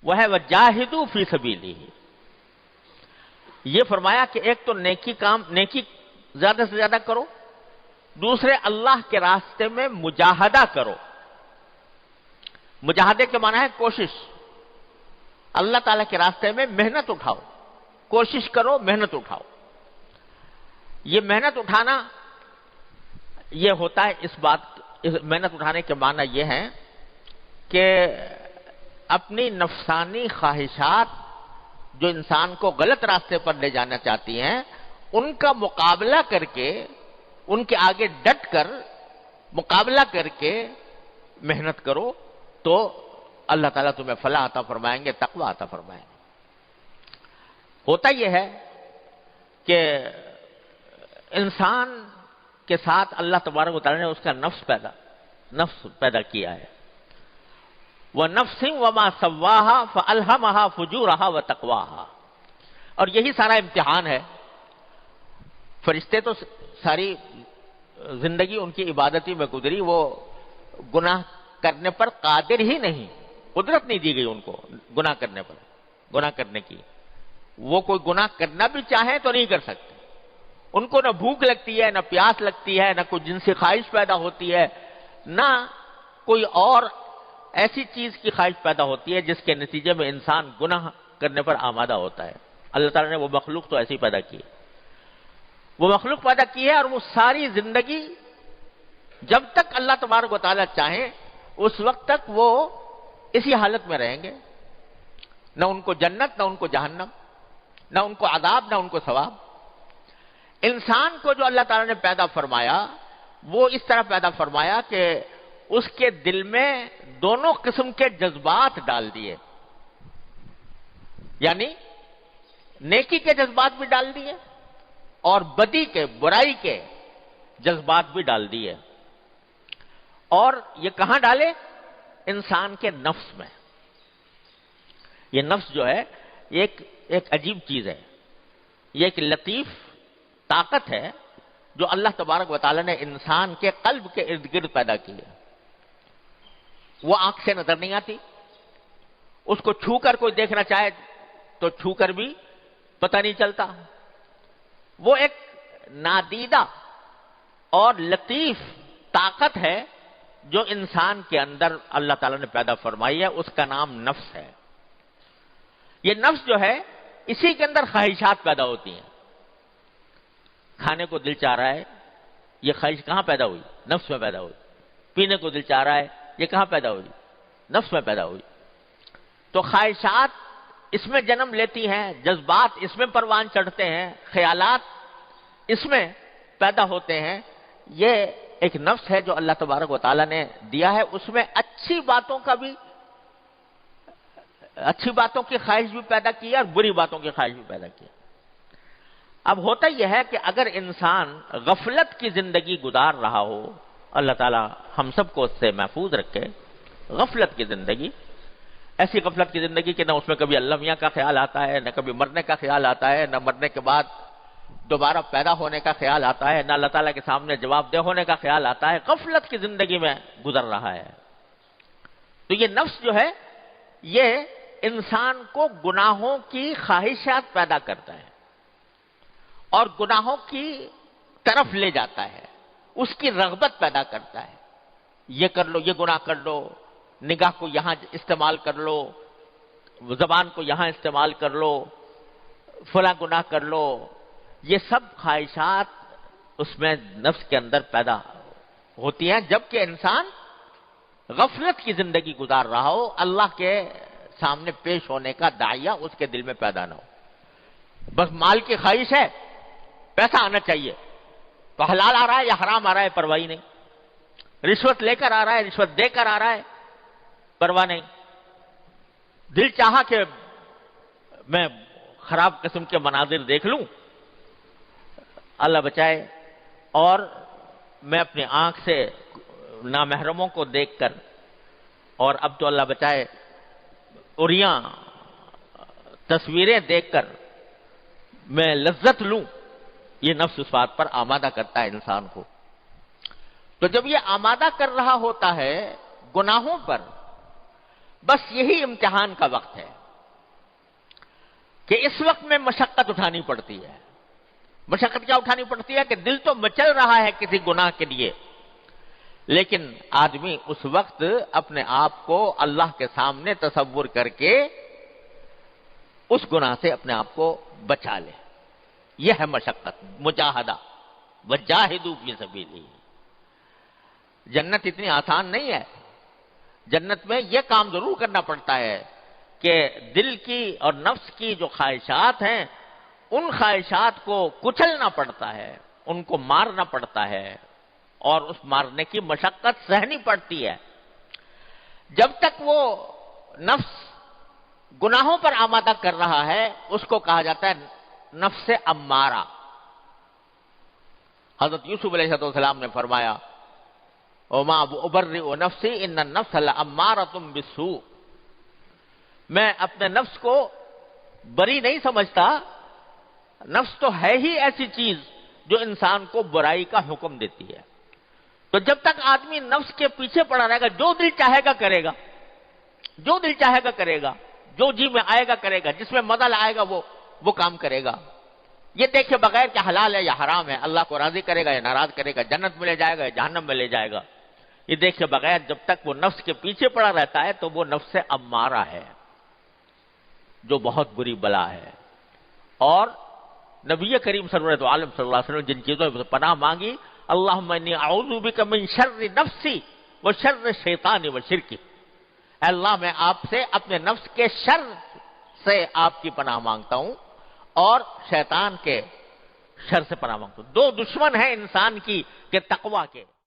وہ ہے وجاہدوا فی سبیلہ. یہ فرمایا کہ ایک تو نیکی زیادہ سے زیادہ کرو، دوسرے اللہ کے راستے میں مجاہدہ کرو. مجاہدے کے معنی ہے کوشش. اللہ تعالیٰ کے راستے میں محنت اٹھاؤ، کوشش کرو، محنت اٹھاؤ. یہ محنت اٹھانا یہ ہوتا ہے محنت اٹھانے کے معنی یہ ہے کہ اپنی نفسانی خواہشات جو انسان کو غلط راستے پر لے جانا چاہتی ہیں، ان کا مقابلہ کر کے، ان کے آگے ڈٹ کر مقابلہ کر کے محنت کرو تو اللہ تعالیٰ تمہیں فلاح عطا فرمائیں گے، تقوی عطا فرمائیں گے. ہوتا یہ ہے کہ انسان کے ساتھ اللہ تبارک و تعالیٰ نے اس کا نفس پیدا کیا ہے. وَنَفْسٍ وَمَا سَوَّاهَا فَأَلْهَمَهَا فُجُورَهَا وَتَقْوَاهَا. اور یہی سارا امتحان ہے. فرشتے تو ساری زندگی ان کی عبادتی میں گزری، وہ گناہ کرنے پر قادر ہی نہیں، قدرت نہیں دی گئی ان کو گناہ کرنے کی. وہ کوئی گناہ کرنا بھی چاہیں تو نہیں کر سکتے. ان کو نہ بھوک لگتی ہے، نہ پیاس لگتی ہے، نہ کوئی جنسی خواہش پیدا ہوتی ہے، نہ کوئی اور ایسی چیز کی خواہش پیدا ہوتی ہے جس کے نتیجے میں انسان گناہ کرنے پر آمادہ ہوتا ہے. اللہ تعالیٰ نے وہ مخلوق تو ایسی پیدا کی ہے. وہ مخلوق پیدا کی ہے اور وہ ساری زندگی جب تک اللہ تبارک و تعالیٰ چاہیں اس وقت تک وہ اسی حالت میں رہیں گے. نہ ان کو جنت، نہ ان کو جہنم، نہ ان کو عذاب، نہ ان کو ثواب. انسان کو جو اللہ تعالیٰ نے پیدا فرمایا وہ اس طرح پیدا فرمایا کہ اس کے دل میں دونوں قسم کے جذبات ڈال دیے. یعنی نیکی کے جذبات بھی ڈال دیے اور بدی کے، برائی کے جذبات بھی ڈال دیے. اور یہ کہاں ڈالے؟ انسان کے نفس میں. یہ نفس جو ہے یہ ایک عجیب چیز ہے. یہ ایک لطیف طاقت ہے جو اللہ تبارک و تعالیٰ نے انسان کے قلب کے ارد گرد پیدا کی ہے. وہ آنکھ سے نظر نہیں آتی، اس کو چھو کر کوئی دیکھنا چاہے تو چھو کر بھی پتہ نہیں چلتا. وہ ایک نادیدہ اور لطیف طاقت ہے جو انسان کے اندر اللہ تعالیٰ نے پیدا فرمائی ہے. اس کا نام نفس ہے. یہ نفس جو ہے اسی کے اندر خواہشات پیدا ہوتی ہیں. کھانے کو دل چاہ رہا ہے، یہ خواہش کہاں پیدا ہوئی؟ نفس میں پیدا ہوئی. پینے کو دل چاہ رہا ہے، یہ کہاں پیدا ہوئی؟ نفس میں پیدا ہوئی. تو خواہشات اس میں جنم لیتی ہیں، جذبات اس میں پروان چڑھتے ہیں، خیالات اس میں پیدا ہوتے ہیں. یہ ایک نفس ہے جو اللہ تبارک و تعالیٰ نے دیا ہے. اس میں اچھی باتوں کی خواہش بھی پیدا کی ہے اور بری باتوں کی خواہش بھی پیدا کی ہے. اب ہوتا یہ ہے کہ اگر انسان غفلت کی زندگی گزار رہا ہو، اللہ تعالیٰ ہم سب کو اس سے محفوظ رکھے. غفلت کی زندگی، ایسی غفلت کی زندگی کہ نہ اس میں کبھی اللہ میاں کا خیال آتا ہے، نہ کبھی مرنے کا خیال آتا ہے، نہ مرنے کے بعد دوبارہ پیدا ہونے کا خیال آتا ہے، نہ اللہ تعالیٰ کے سامنے جواب دہ ہونے کا خیال آتا ہے. غفلت کی زندگی میں گزر رہا ہے. تو یہ نفس جو ہے یہ انسان کو گناہوں کی خواہشات پیدا کرتا ہے اور گناہوں کی طرف لے جاتا ہے. اس کی رغبت پیدا کرتا ہے. یہ کر لو، یہ گناہ کر لو، نگاہ کو یہاں استعمال کر لو، زبان کو یہاں استعمال کر لو، فلاں گناہ کر لو. یہ سب خواہشات اس میں نفس کے اندر پیدا ہوتی ہیں جبکہ انسان غفلت کی زندگی گزار رہا ہو، اللہ کے سامنے پیش ہونے کا داعیہ اس کے دل میں پیدا نہ ہو. بس مال کی خواہش ہے، پیسہ آنا چاہیے، تو حلال آ رہا ہے یا حرام آ رہا ہے پرواہ نہیں. رشوت لے کر آ رہا ہے، رشوت دے کر آ رہا ہے، پرواہ نہیں. دل چاہا کہ میں خراب قسم کے مناظر دیکھ لوں، اللہ بچائے، اور میں اپنی آنکھ سے نامحرموں کو دیکھ کر، اور اب تو اللہ بچائے اریاں تصویریں دیکھ کر میں لذت لوں. یہ نفس اس بات پر آمادہ کرتا ہے انسان کو. تو جب یہ آمادہ کر رہا ہوتا ہے گناہوں پر، بس یہی امتحان کا وقت ہے. کہ اس وقت میں مشقت اٹھانی پڑتی ہے. مشقت کیا اٹھانی پڑتی ہے کہ دل تو مچل رہا ہے کسی گناہ کے لیے، لیکن آدمی اس وقت اپنے آپ کو اللہ کے سامنے تصور کر کے اس گناہ سے اپنے آپ کو بچا لے. یہ ہے مشقت، مجاہدہ. وجاہدوا فی سبیلہ. جنت اتنی آسان نہیں ہے. جنت میں یہ کام ضرور کرنا پڑتا ہے کہ دل کی اور نفس کی جو خواہشات ہیں ان خواہشات کو کچلنا پڑتا ہے، ان کو مارنا پڑتا ہے، اور اس مارنے کی مشقت سہنی پڑتی ہے. جب تک وہ نفس گناہوں پر آمادہ کر رہا ہے اس کو کہا جاتا ہے نفس امارہ. حضرت یوسف علیہ السلام نے فرمایا وما ابرئ نفسی ان النفس لامارۃ بالسوء. میں اپنے نفس کو بری نہیں سمجھتا. نفس تو ہے ہی ایسی چیز جو انسان کو برائی کا حکم دیتی ہے. تو جب تک آدمی نفس کے پیچھے پڑا رہے گا، جو دل چاہے گا کرے گا، جو دل چاہے گا کرے گا، جو جی میں آئے گا کرے گا، جس میں مزہ آئے گا وہ کام کرے گا. یہ دیکھے بغیر کہ حلال ہے یا حرام ہے، اللہ کو راضی کرے گا یا ناراض کرے گا، جنت میں لے جائے گا یا جہنم میں لے جائے گا، یہ دیکھے بغیر جب تک وہ نفس کے پیچھے پڑا رہتا ہے تو وہ نفس امارہ ہے جو بہت بری بلا ہے. اور نبی کریم صلی اللہ علیہ وسلم جن چیزوں سے پناہ مانگی، اللہم انی اعوذ بک من شر نفسی و شر شیطان و شرکی. اے اللہ میں آپ سے اپنے نفس کے شر سے آپ کی پناہ مانگتا ہوں اور شیطان کے شر سے پناہ مانگتا ہوں. دو دشمن ہیں انسان کی کہ تقوی کے.